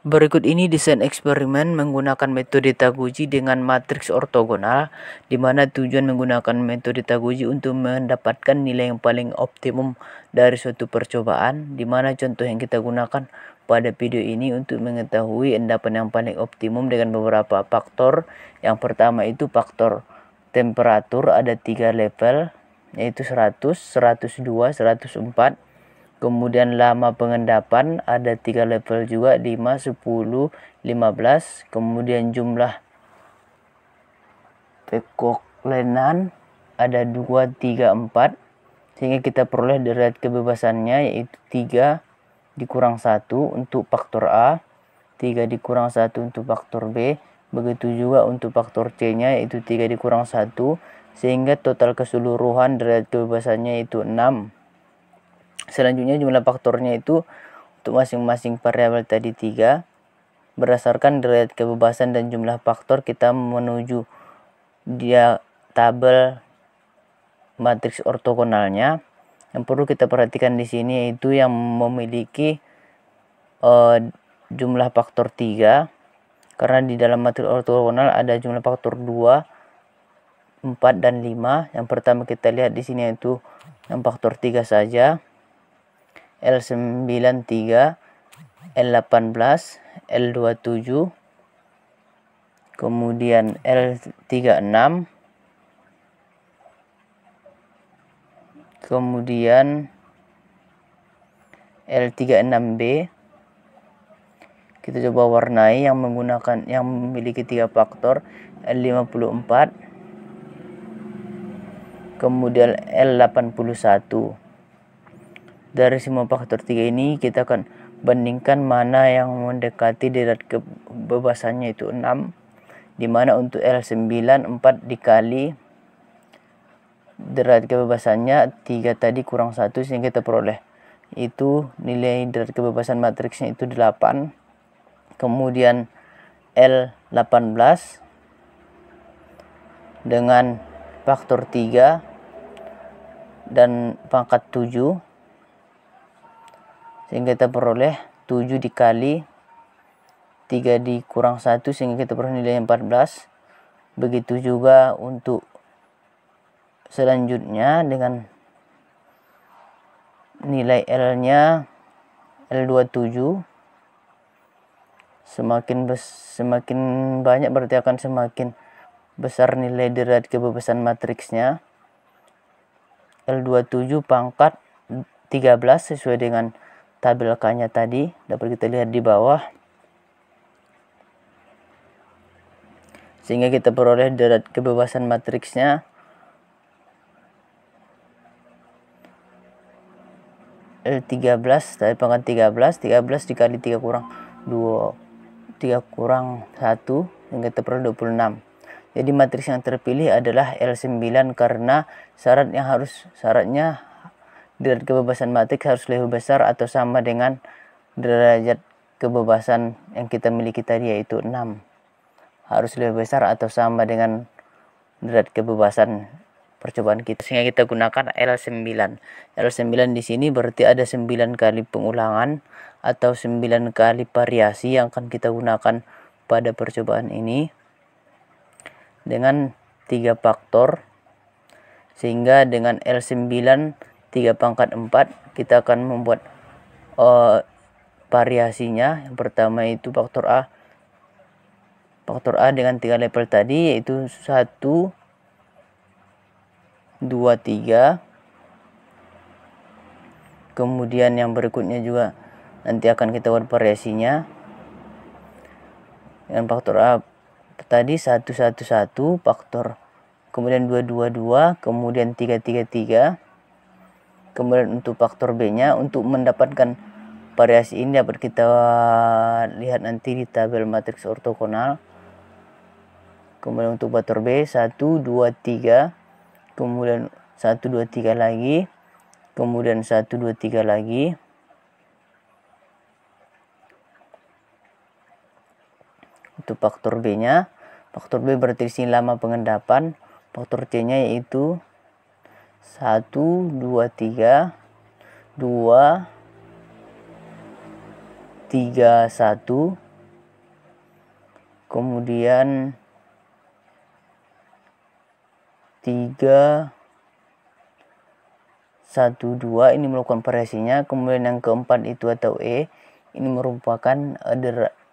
Berikut ini desain eksperimen menggunakan metode Taguchi dengan matriks ortogonal, di mana tujuan menggunakan metode Taguchi untuk mendapatkan nilai yang paling optimum dari suatu percobaan, di mana contoh yang kita gunakan pada video ini untuk mengetahui endapan yang paling optimum dengan beberapa faktor. Yang pertama itu faktor temperatur, ada 3 level, yaitu 100, 102, 104. Kemudian lama pengendapan ada 3 level juga, 5, 10, 15. Kemudian jumlah pekoklenan ada 2, 3, 4. Sehingga kita peroleh derajat kebebasannya yaitu 3 dikurang 1 untuk faktor A, 3 dikurang 1 untuk faktor B. Begitu juga untuk faktor C-nya yaitu 3 dikurang 1. Sehingga total keseluruhan derajat kebebasannya itu 6. Selanjutnya jumlah faktornya itu untuk masing-masing variabel tadi 3. Berdasarkan derajat kebebasan dan jumlah faktor kita menuju dia tabel matriks ortogonalnya. Yang perlu kita perhatikan di sini yaitu yang memiliki jumlah faktor 3. Karena di dalam matriks ortogonal ada jumlah faktor 2, 4 dan 5. Yang pertama kita lihat di sini yaitu yang faktor 3 saja. L93, L18, L27, kemudian L36, kemudian L36B. Kita coba warnai yang memiliki 3 faktor, L54, kemudian L81. Dari semua faktor 3 ini kita akan bandingkan mana yang mendekati derajat kebebasannya itu 6, dimana untuk L9 4 dikali derajat kebebasannya 3 tadi kurang 1, sehingga kita peroleh itu nilai derajat kebebasan matriksnya itu 8. Kemudian L18 dengan faktor 3 dan pangkat 7, sehingga kita peroleh 7 dikali 3 dikurang 1, sehingga kita peroleh nilai 14. Begitu juga untuk selanjutnya dengan nilai L-nya L27. Semakin banyak berarti akan semakin besar nilai derajat kebebasan matriksnya. L27 pangkat 13 sesuai dengan tabel K-nya tadi, dapat kita lihat di bawah. Sehingga kita peroleh derajat kebebasan matriksnya L13 dari pangkat 13 dikali 3 kurang 2, 3 kurang 1, sehingga kita peroleh 26. Jadi matriks yang terpilih adalah L9 karena syaratnya derajat kebebasan matriks harus lebih besar atau sama dengan derajat kebebasan yang kita miliki tadi yaitu 6. Harus lebih besar atau sama dengan derajat kebebasan percobaan kita, sehingga kita gunakan L9. L9 di sini berarti ada 9 kali pengulangan atau 9 kali variasi yang akan kita gunakan pada percobaan ini dengan 3 faktor. Sehingga dengan L9 3 pangkat 4 kita akan membuat variasinya. Yang pertama itu faktor A dengan 3 level tadi yaitu 1, 2, 3. Kemudian yang berikutnya juga nanti akan kita buat variasinya. Yang faktor A tadi 1, 1, 1, faktor kemudian 2, 2, 2, kemudian 3, 3, 3. Kemudian untuk faktor B-nya, untuk mendapatkan variasi ini dapat kita lihat nanti di tabel matriks ortogonal. Kemudian untuk faktor B 1, 2, 3, kemudian 1, 2, 3 lagi, kemudian 1, 2, 3 lagi. Untuk faktor B-nya, faktor B berarti di sini lama pengendapan. Faktor C-nya yaitu 1, 2, 3, 2, 3, 1, kemudian 3 1 2 ini melakukan variasinya, kemudian yang keempat itu atau E ini merupakan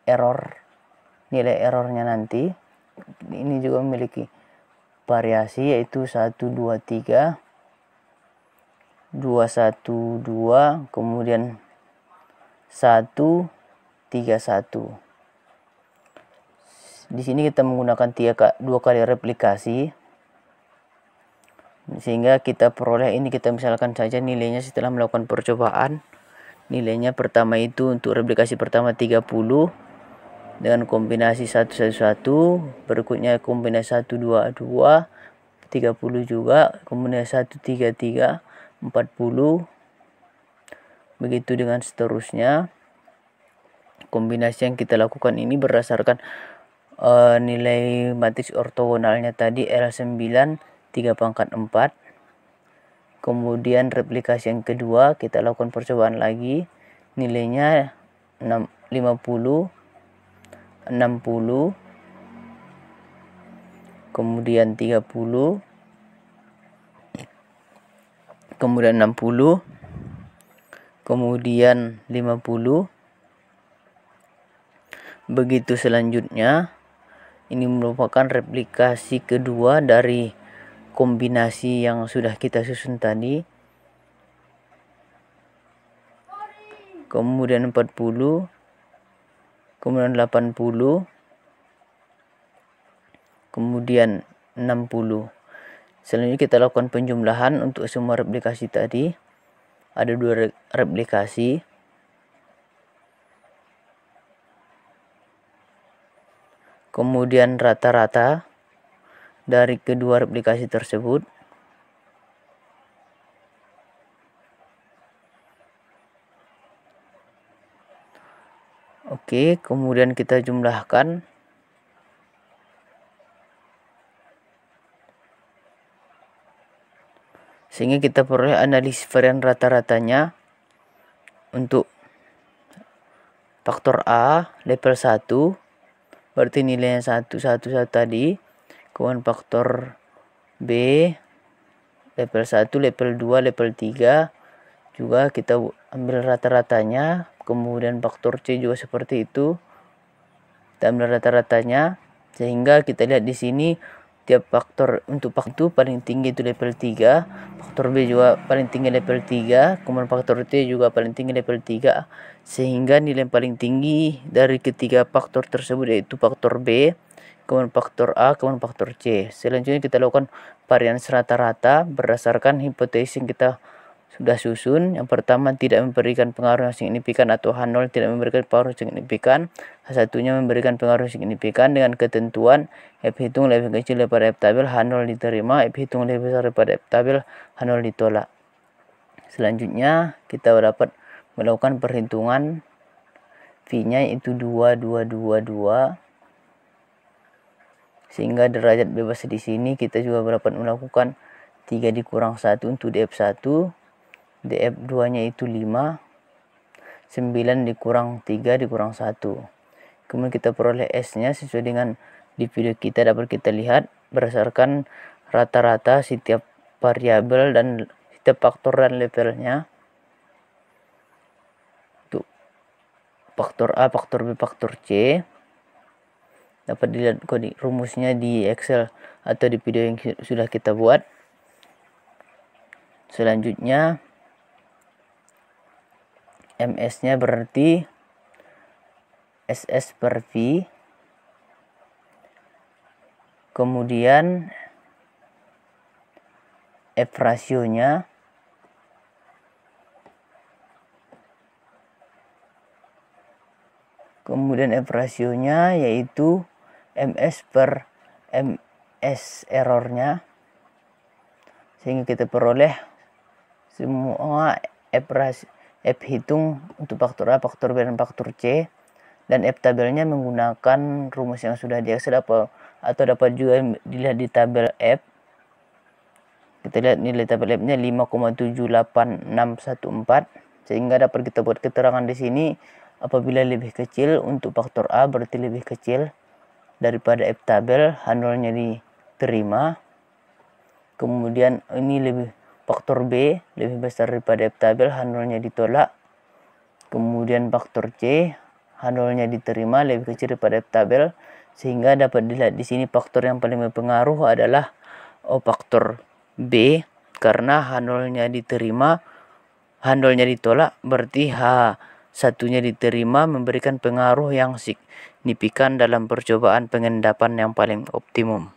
error, nilai errornya nanti. Ini juga memiliki variasi yaitu 1 2 3 2 1 2 kemudian 1 3 1. Di sini kita menggunakan 2 kali replikasi sehingga kita peroleh ini. Kita misalkan saja nilainya setelah melakukan percobaan. Nilainya pertama itu untuk replikasi pertama 30 dengan kombinasi 1 1 1, berikutnya kombinasi 1 2 2 30 juga, kemudian 1 3 3 40, begitu dengan seterusnya. Kombinasi yang kita lakukan ini berdasarkan nilai matriks ortogonalnya tadi L9 3/4. Kemudian replikasi yang kedua kita lakukan percobaan lagi, nilainya 50 60 kemudian 30 kemudian 60 kemudian 50, begitu selanjutnya. Ini merupakan replikasi kedua dari kombinasi yang sudah kita susun tadi. Kemudian 40, kemudian 80, kemudian 60. Selanjutnya kita lakukan penjumlahan untuk semua replikasi tadi. Ada 2 replikasi. Kemudian rata-rata dari kedua replikasi tersebut. Oke, kemudian kita jumlahkan. Sehingga kita peroleh analisis varian rata-ratanya untuk faktor A level 1, berarti nilainya 1 1 1 tadi. Kemudian faktor B level 1, level 2, level 3 juga kita ambil rata-ratanya. Kemudian faktor C juga seperti itu, kita ambil rata-ratanya, sehingga kita lihat di sini tiap faktor. Untuk faktor paling tinggi itu level 3, faktor B juga paling tinggi level 3, kemudian faktor C juga paling tinggi level 3, sehingga nilai paling tinggi dari ketiga faktor tersebut yaitu faktor B, kemudian faktor A, kemudian faktor C. Selanjutnya kita lakukan varians rata-rata berdasarkan hipotesis yang kita sudah susun. Yang pertama, tidak memberikan pengaruh yang signifikan atau H0 tidak memberikan pengaruh signifikan. H1-nya memberikan pengaruh signifikan dengan ketentuan F hitung lebih kecil daripada F tabel, H0 diterima, F hitung lebih besar daripada F tabel, H0 ditolak. Selanjutnya kita dapat melakukan perhitungan V-nya itu 2 2 2 2, sehingga derajat bebas di sini kita juga dapat melakukan 3 dikurang 1 untuk df1, df2-nya itu 5, 9 dikurang 3 dikurang 1. Kemudian kita peroleh S-nya sesuai dengan di video kita. Dapat kita lihat berdasarkan rata-rata setiap variabel dan setiap faktor dan levelnya. Untuk faktor A, faktor B, faktor C dapat dilihat rumusnya di Excel atau di video yang sudah kita buat. Selanjutnya MS-nya berarti SS per V, kemudian F rasionya yaitu MS per MS errornya, sehingga kita peroleh semua F hitung untuk faktor A, faktor B, dan faktor C, dan F tabelnya menggunakan rumus yang sudah di Excel atau dapat juga dilihat di tabel F. Kita lihat nilai tabel F-nya 5,78614, sehingga dapat kita buat keterangan di sini. Apabila lebih kecil untuk faktor A berarti lebih kecil, daripada F tabel, H0-nya diterima. Kemudian ini faktor B lebih besar daripada F tabel, H0-nya ditolak. Kemudian faktor C, H0-nya diterima lebih kecil daripada F tabel, sehingga dapat dilihat di sini faktor yang paling berpengaruh adalah faktor B, karena H0-nya diterima, H0-nya ditolak, berarti H1-nya diterima, memberikan pengaruh yang signifikan dalam percobaan pengendapan yang paling optimum.